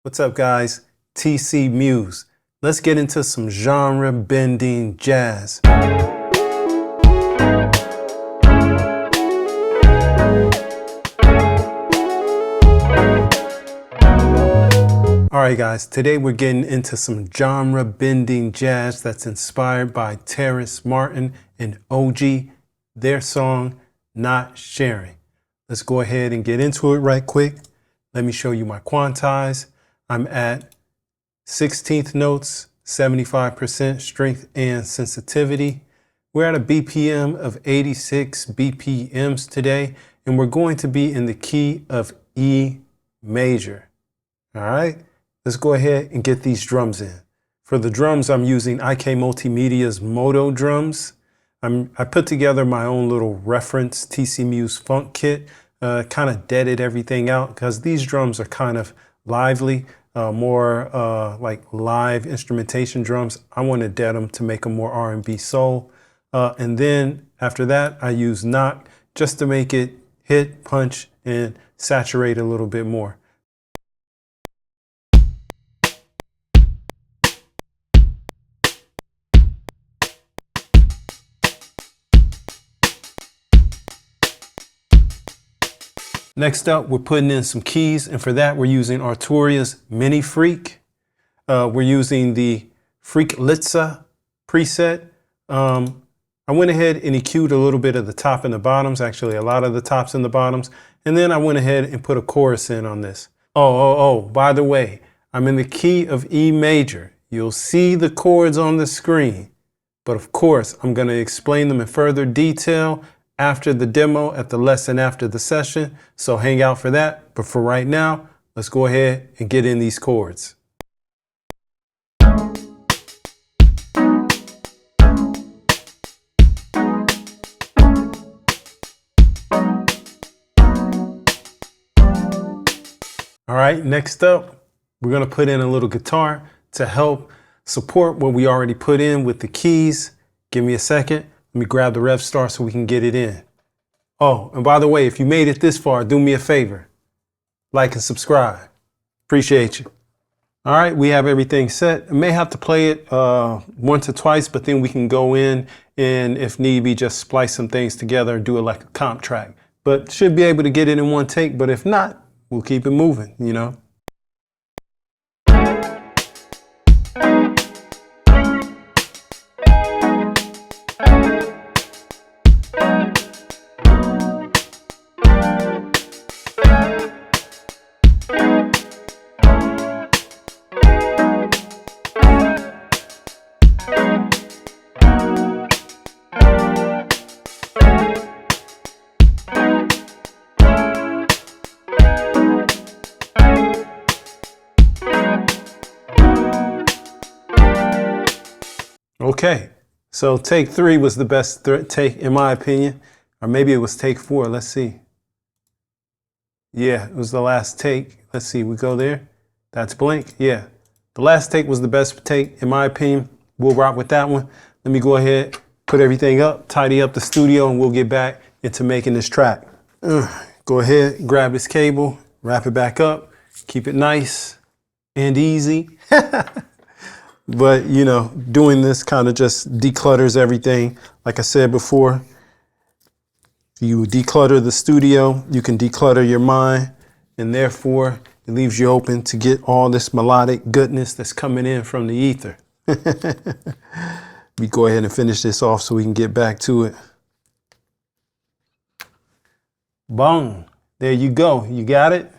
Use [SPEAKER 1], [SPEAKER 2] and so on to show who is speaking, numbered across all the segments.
[SPEAKER 1] What's up, guys? TCMuze. Let's get into some genre bending jazz. Alright guys, today we're getting into some genre bending jazz that's inspired by Terrace Martin and Ogi, their song, Not Sharing. Let's go ahead and get into it right quick. Let me show you my quantize. I'm at 16th notes, 75% strength and sensitivity. We're at a BPM of 86 BPMs today, and we're going to be in the key of E major. All right, let's go ahead and get these drums in. For the drums, I'm using IK Multimedia's Moto drums. I put together my own little reference TCMuze funk kit, kind of deaded everything out because these drums are kind of lively, more like live instrumentation drums. I want to dead them to make them more R&B soul. And then after that, I use knock just to make it hit, punch, and saturate a little bit more. Next up, we're putting in some keys, and for that, we're using Arturia's Mini Freak. We're using the fretless preset. I went ahead and EQ'd a little bit of the top and the bottoms, actually a lot of the tops and the bottoms, and then I went ahead and put a chorus in on this. By the way, I'm in the key of E major. You'll see the chords on the screen, but of course, I'm going to explain them in further detail after the demo at the lesson after the session, so hang out for that. But for right now, let's go ahead and get in these chords. All right, next up, we're gonna put in a little guitar to help support what we already put in with the keys. Give me a second. Let me grab the rev star so we can get it in. Oh, and by the way, if you made it this far, do me a favor. Like and subscribe. Appreciate you. All right, we have everything set. I may have to play it once or twice, but then we can go in and if need be, just splice some things together and do it like a comp track. But should be able to get it in one take, but if not, we'll keep it moving, you know? Okay, so take 3 was the best take in my opinion, or maybe it was take 4. Let's see. Yeah, it was the last take. Let's see, we go there. That's blank. Yeah, the last take was the best take in my opinion. We'll rock with that one. Let me go ahead, put everything up, tidy up the studio, and we'll get back into making this track. Go ahead, grab this cable, wrap it back up, keep it nice and easy. But, you know, doing this kind of just declutters everything. Like I said before, if you declutter the studio, you can declutter your mind, and therefore it leaves you open to get all this melodic goodness that's coming in from the ether. We go ahead and finish this off so we can get back to it. Boom. There you go. You got it?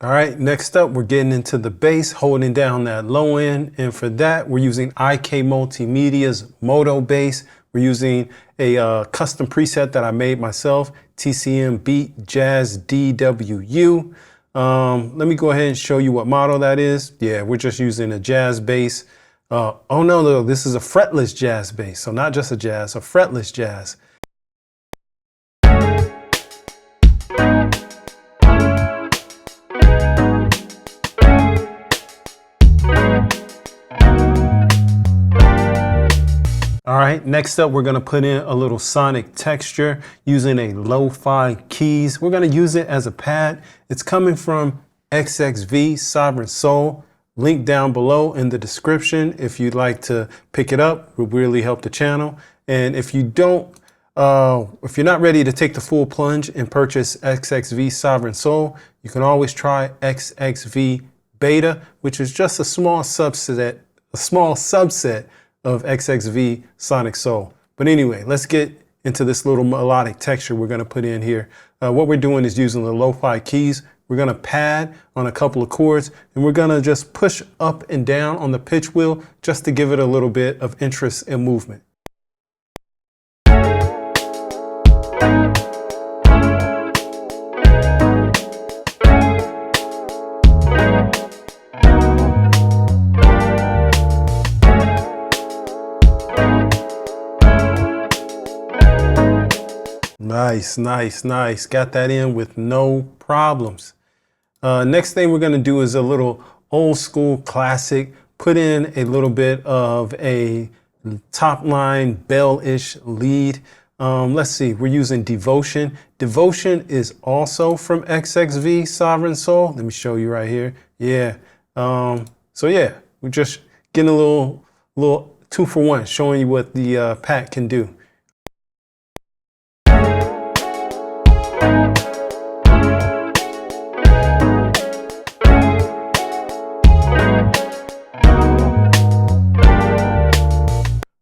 [SPEAKER 1] All right, next up, we're getting into the bass, holding down that low end. And for that, we're using IK Multimedia's Moto bass. We're using a custom preset that I made myself, TCM Beat Jazz DWU. Let me go ahead and show you what model that is. Yeah, we're just using a jazz bass. Oh no, this is a fretless jazz bass. So not just a jazz, a fretless jazz. All right, next up, we're gonna put in a little sonic texture using a lo-fi keys. We're gonna use it as a pad. It's coming from XXV Sovereign Soul. Link down below in the description if you'd like to pick it up. It would really help the channel. And if you don't, if you're not ready to take the full plunge and purchase XXV Sovereign Soul, you can always try XXV Beta, which is just a small subset of XXV Sonic Soul. But anyway, let's get into this little melodic texture we're going to put in here. What we're doing is using the lo-fi keys. We're going to pad on a couple of chords, and we're going to just push up and down on the pitch wheel just to give it a little bit of interest and movement. Nice, nice, nice. Got that in with no problems. Next thing we're going to do is a little old school classic. Put in a little bit of a top line bell-ish lead. Let's see, we're using Devotion. Devotion is also from XXV Sovereign Soul. Let me show you right here. Yeah. So yeah, we're just getting a little 2-for-1, showing you what the pack can do.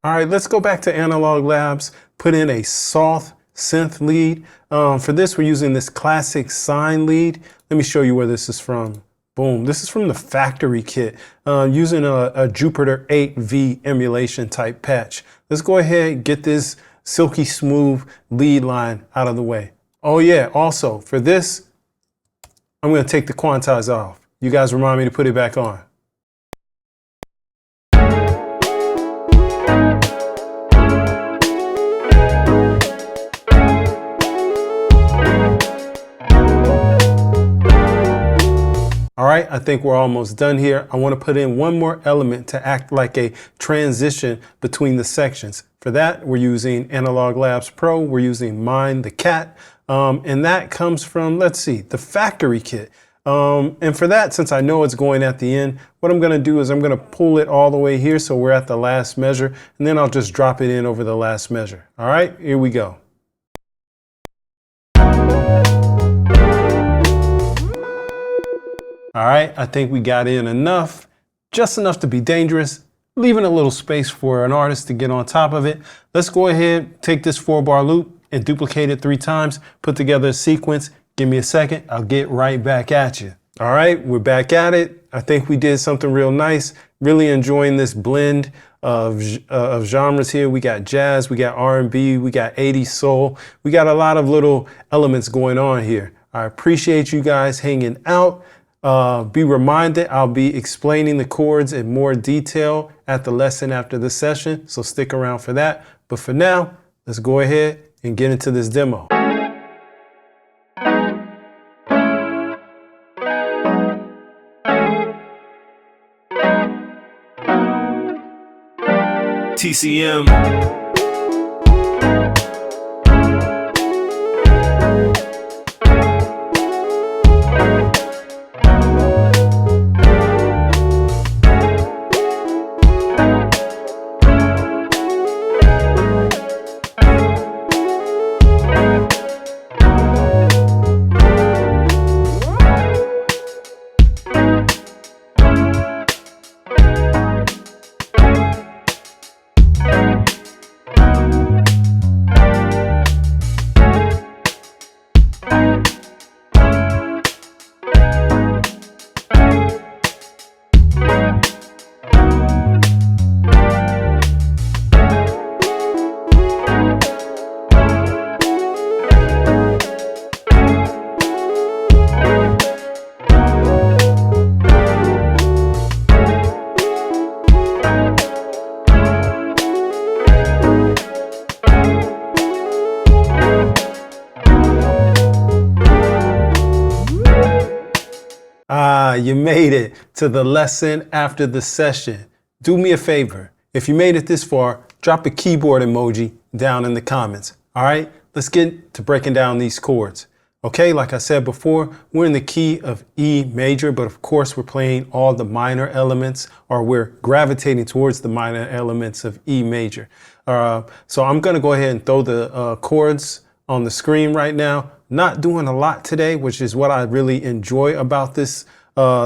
[SPEAKER 1] All right, let's go back to Analog Labs, put in a soft synth lead. For this, we're using this classic sine lead. Let me show you where this is from. Boom, this is from the factory kit, using a Jupiter 8V emulation type patch. Let's go ahead and get this silky smooth lead line out of the way. Oh yeah, also for this, I'm gonna take the quantize off. You guys remind me to put it back on. All right, I think we're almost done here. I want to put in one more element to act like a transition between the sections. For that, we're using Analog Labs Pro. We're using Mind the Cat. And that comes from, let's see, the factory kit. And for that, since I know it's going at the end, what I'm going to do is I'm going to pull it all the way here so we're at the last measure, and then I'll just drop it in over the last measure. All right, here we go. All right, I think we got in enough, just enough to be dangerous, leaving a little space for an artist to get on top of it. Let's go ahead, take this 4-bar loop and duplicate it 3 times, put together a sequence. Give me a second, I'll get right back at you. All right, we're back at it. I think we did something real nice. Really enjoying this blend of genres here. We got jazz, we got R&B, we got 80s soul. We got a lot of little elements going on here. I appreciate you guys hanging out. Be reminded, I'll be explaining the chords in more detail at the lesson after the session, so stick around for that. But for now, let's go ahead and get into this demo. TCM. You made it to the lesson after the session. Do me a favor. If you made it this far, drop a keyboard emoji down in the comments. All right, let's get to breaking down these chords. Okay, like I said before, we're in the key of E major, but of course we're playing all the minor elements, or we're gravitating towards the minor elements of E major. So I'm going to go ahead and throw the chords on the screen right now. Not doing a lot today, which is what I really enjoy about this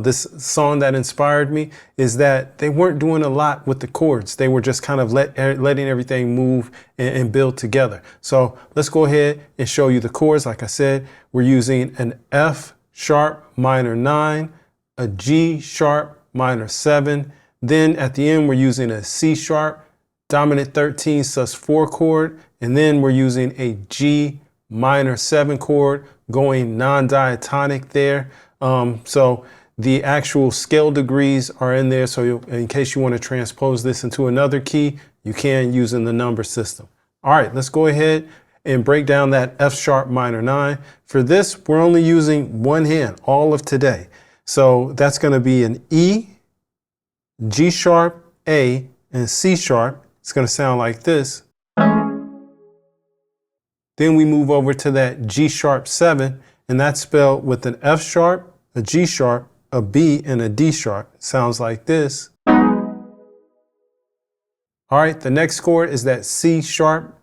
[SPEAKER 1] this song that inspired me, is that they weren't doing a lot with the chords. They were just kind of letting everything move and build together. So let's go ahead and show you the chords. Like I said, we're using an F sharp minor 9, a G sharp minor 7. Then at the end, we're using a C sharp dominant 13 sus4 chord. And then we're using a G minor 7 chord going non-diatonic there. So the actual scale degrees are in there. So in case you want to transpose this into another key, you can using the number system. All right, let's go ahead and break down that F sharp minor 9. For this, we're only using one hand all of today. So that's going to be an E, G sharp, A, and C sharp. It's going to sound like this. Then we move over to that G sharp 7, and that's spelled with an F sharp, a G sharp, a B, and a D sharp. Sounds like this. All right, the next chord is that C sharp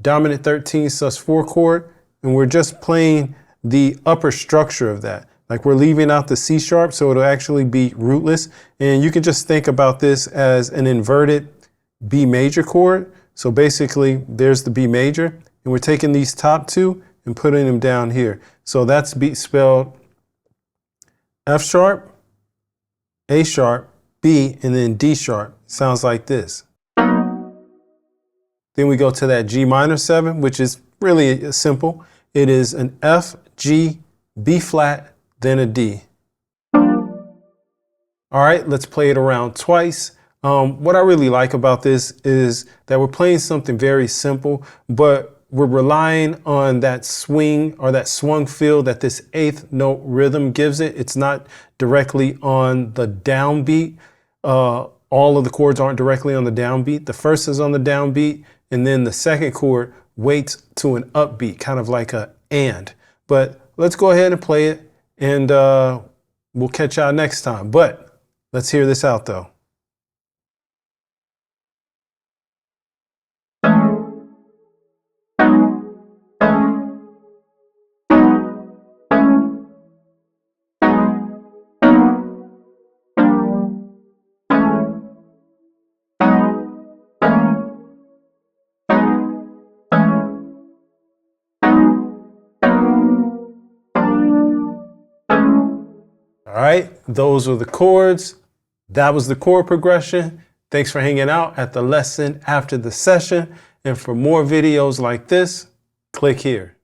[SPEAKER 1] dominant 13 sus4 chord, and we're just playing the upper structure of that. Like we're leaving out the C sharp, so it'll actually be rootless. And you can just think about this as an inverted B major chord. So basically, there's the B major, and we're taking these top two and putting them down here. So that's spelled F sharp, A sharp, B, and then D sharp. Sounds like this. Then we go to that G minor 7, which is really simple. It is an F, G, B flat, then a D. All right, let's play it around twice. What I really like about this is that we're playing something very simple, but we're relying on that swing or that swung feel that this 8th note rhythm gives it. It's not directly on the downbeat. All of the chords aren't directly on the downbeat. The first is on the downbeat, and then the second chord waits to an upbeat, kind of like a and. But let's go ahead and play it, and we'll catch y'all next time. But let's hear this out though. All right, those were the chords. That was the chord progression. Thanks for hanging out at the lesson after the session. And for more videos like this, click here.